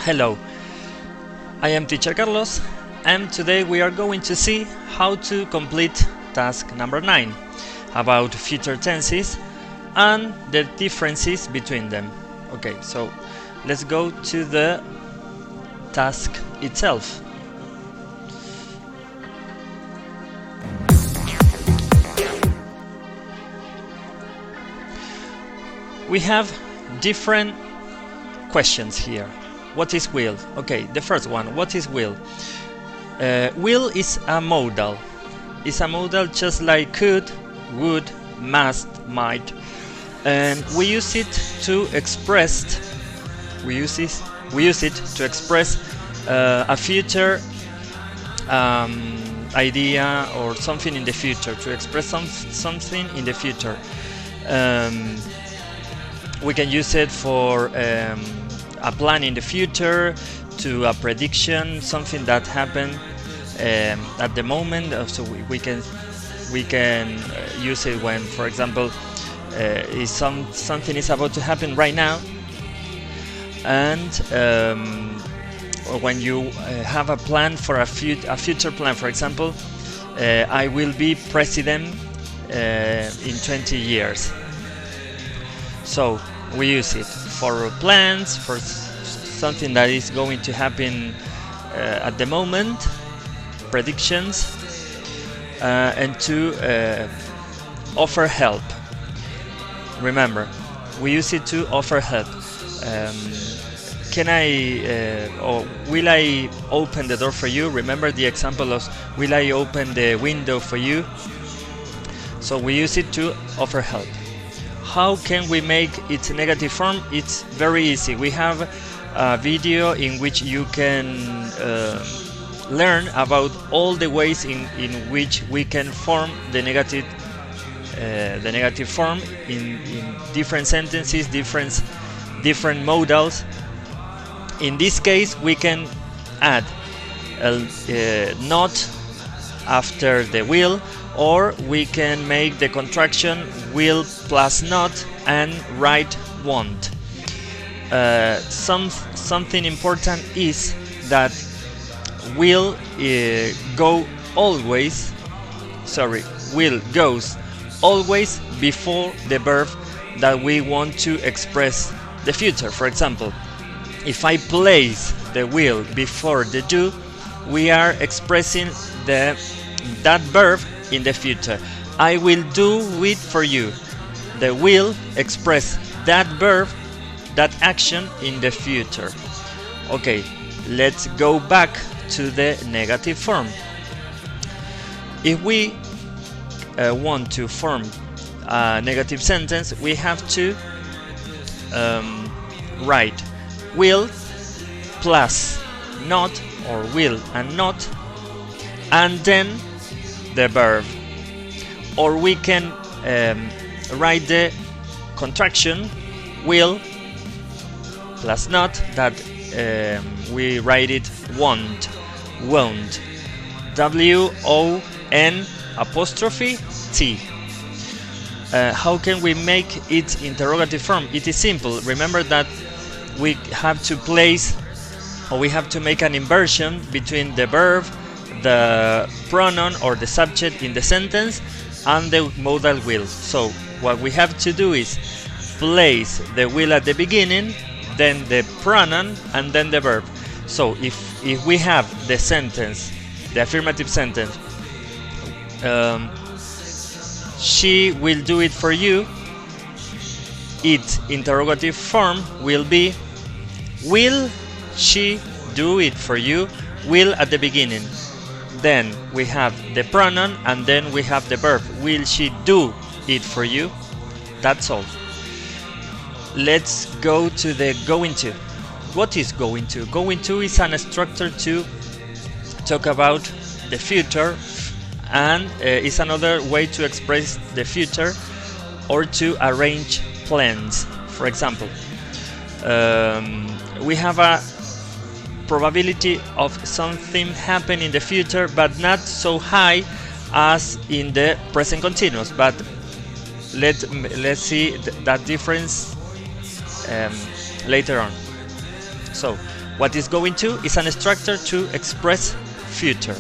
Hello, I am Teacher Carlos, and today we are going to see how to complete task number 9 about future tenses and the differences between them. Okay, so let's go to the task itself. We have different questions here. What is will? Okay, the first one, what is will? Will is a modal. It's a modal just like could, would, must, might, and we use it to express. We use it to express a future idea or something in the future. To express something in the future. We can use it for a plan in the future, to a prediction, something that happened at the moment. So we can use it when, for example, something is about to happen right now, and when you have a plan for a future plan. For example, I will be president in 20 years. So we use it for plans, for something that is going to happen at the moment, predictions, and to offer help. Remember, we use it to offer help. Can I or will I open the door for you? Remember the example of will I open the window for you? So we use it to offer help. How can we make its negative form? It's very easy. We have a video in which you can learn about all the ways in which we can form the negative form in different sentences, different modals. In this case, we can add a not after the will, or we can make the contraction will plus not and write won't. Something important is that will goes always before the verb that we want to express the future. For example, if I place the will before the do, we are expressing that verb in the future. I will do it for you. The will express that verb, that action in the future. Okay, let's go back to the negative form. If we want to form a negative sentence, we have to write will plus not, or will and not, and then the verb. Or we can write the contraction will plus not, that we write it won't. W-O-N apostrophe T. How can we make it interrogative form? It is simple. Remember that we have to place, or we have to make an inversion between the verb, the pronoun or the subject in the sentence, and the modal will. So what we have to do is place the will at the beginning, then the pronoun, and then the verb. So if we have the sentence, the affirmative sentence, she will do it for you, its interrogative form will be will she do it for you, will at the beginning. Then we have the pronoun, and then we have the verb. Will she do it for you? That's all. Let's go to the going to. What is going to? Going to is an structure to talk about the future, and is another way to express the future or to arrange plans. For example, we have a probability of something happen in the future, but not so high as in the present continuous. But let's see that difference later on. So What is going to is an structure to express future.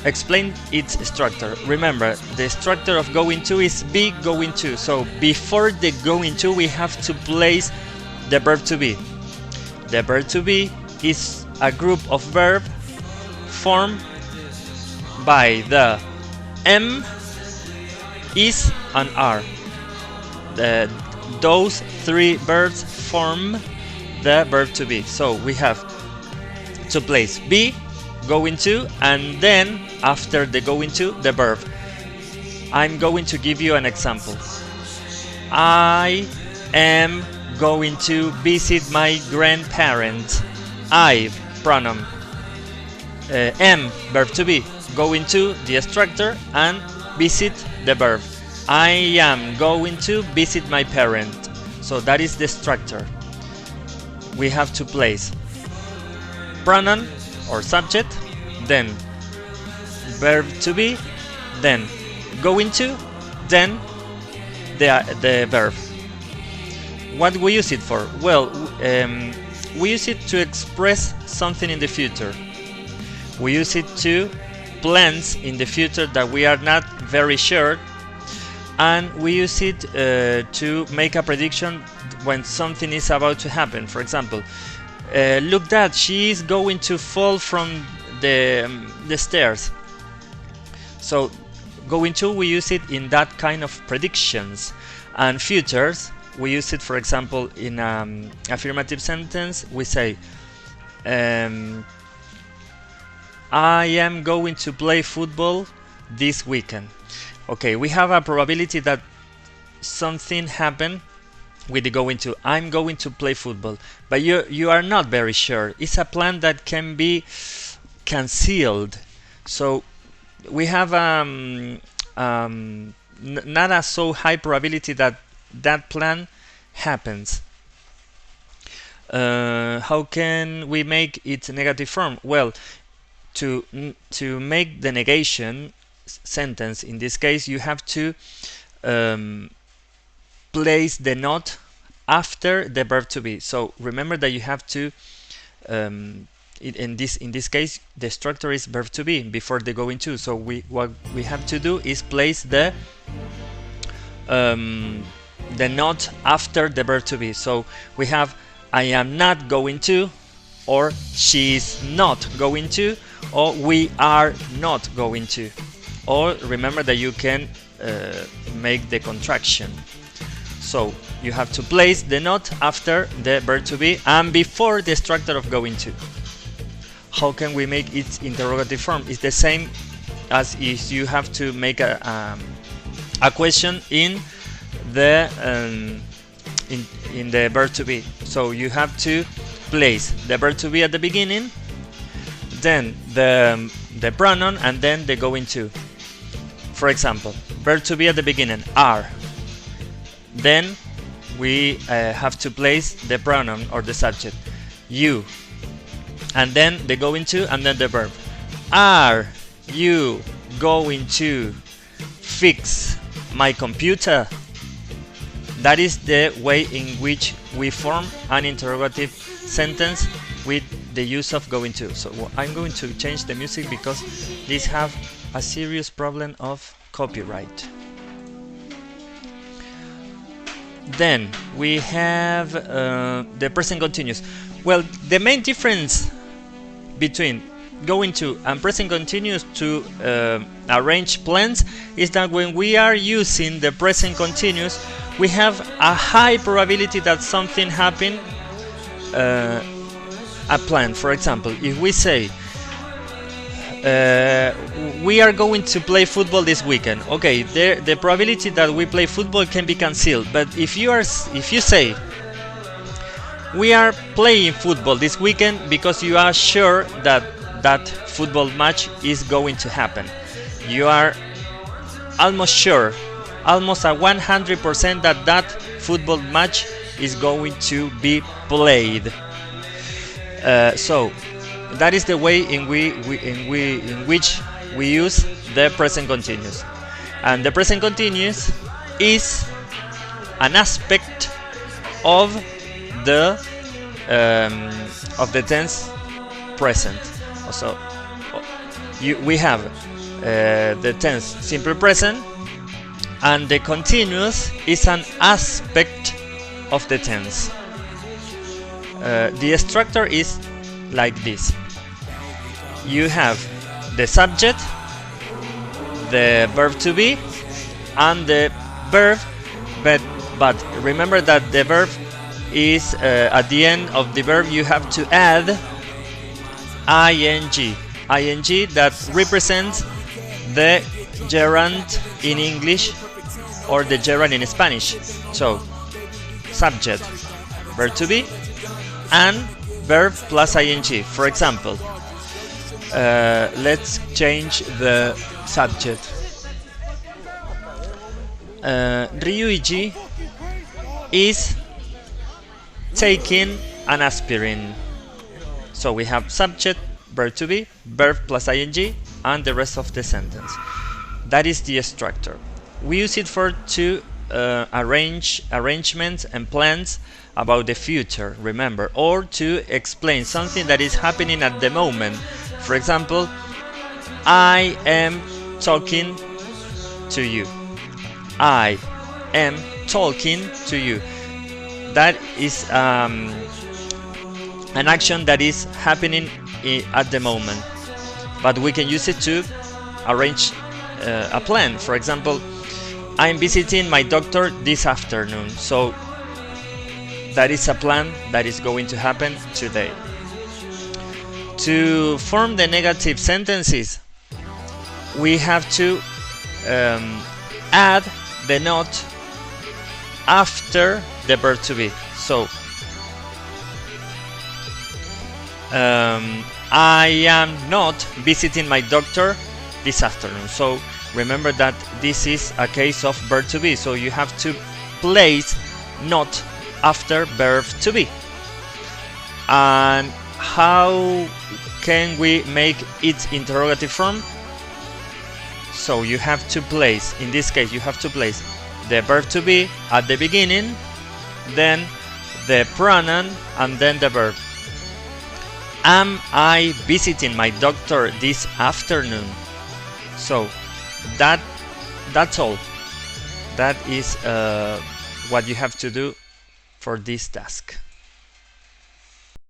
Explain its structure. Remember, the structure of going to is be going to. So before the going to, we have to place the verb to be. The verb to be is a group of verbs formed by the am, is, and are. Those three verbs form the verb to be. So we have to place be, going to, and then after the going to, the verb. I'm going to give you an example. I am going to visit my grandparents. I, pronoun. Am, verb to be. Going to, the structure, and visit, the verb. I am going to visit my parent. So that is the structure. We have to place pronoun or subject, then verb to be, then going to, then the verb. What we use it for? Well, we use it to express something in the future. We use it to plans in the future that we are not very sure, and we use it to make a prediction when something is about to happen. For example, look that she is going to fall from the stairs. So going to, we use it in that kind of predictions. And futures, we use it, for example, in affirmative sentence. We say I am going to play football this weekend. Okay, we have a probability that something happened with the going to. I'm going to play football, but you are not very sure. It's a plan that can be concealed. So we have not a so high probability that that plan happens. How can we make it negative form? Well, to make the negation sentence, in this case, you have to place the not after the verb to be. So remember that you have to in this case the structure is verb to be before the going to. So what we have to do is place the not after the verb to be. So we have I am not going to, or she is not going to, or we are not going to. Or remember that you can make the contraction. So you have to place the not after the verb to be and before the structure of going to. How can we make its interrogative form? It's the same as if you have to make a question in the in the verb to be. So you have to place the verb to be at the beginning, then the pronoun, and then the going to. For example, verb to be at the beginning, are. Then we have to place the pronoun or the subject, you, and then the going to, and then the verb. Are you going to fix my computer? That is the way in which we form an interrogative sentence with the use of going to. So I'm going to change the music because these have a serious problem of copyright. Then we have the present continuous. Well, the main difference between going to and present continuous to arrange plans is that when we are using the present continuous, we have a high probability that something happened a plan. For example, if we say we are going to play football this weekend, okay, the probability that we play football can be concealed. But if you say we are playing football this weekend because you are sure that that football match is going to happen, you are almost sure, almost a 100% that football match is going to be played. So that is the way in which we use the present continuous. And the present continuous is an aspect of the of the tense present. So we have the tense simple present, and the continuous is an aspect of the tense. The structure is like this. You have the subject, the verb to be, and the verb, but remember that the verb is at the end of the verb you have to add ing that represents the gerund in English or the gerund in Spanish. So subject, verb to be, and verb plus ing. For example, let's change the subject. Ryuichi is taking an aspirin. So we have subject, verb to be, verb plus ing, and the rest of the sentence. That is the structure. We use it for to arrangements and plans about the future, remember, or to explain something that is happening at the moment. For example, I am talking to you. I am talking to you. That is an action that is happening at the moment, but we can use it to arrange a plan. For example, I'm visiting my doctor this afternoon. So that is a plan that is going to happen today. To form the negative sentences, we have to add the not after the verb to be. So I am not visiting my doctor this afternoon. So remember that this is a case of verb to be, so you have to place not after verb to be. And how can we make it interrogative form? So you have to place, in this case you have to place the verb to be at the beginning, then the pronoun, and then the verb. Am I visiting my doctor this afternoon? So that's all. That is what you have to do for this task.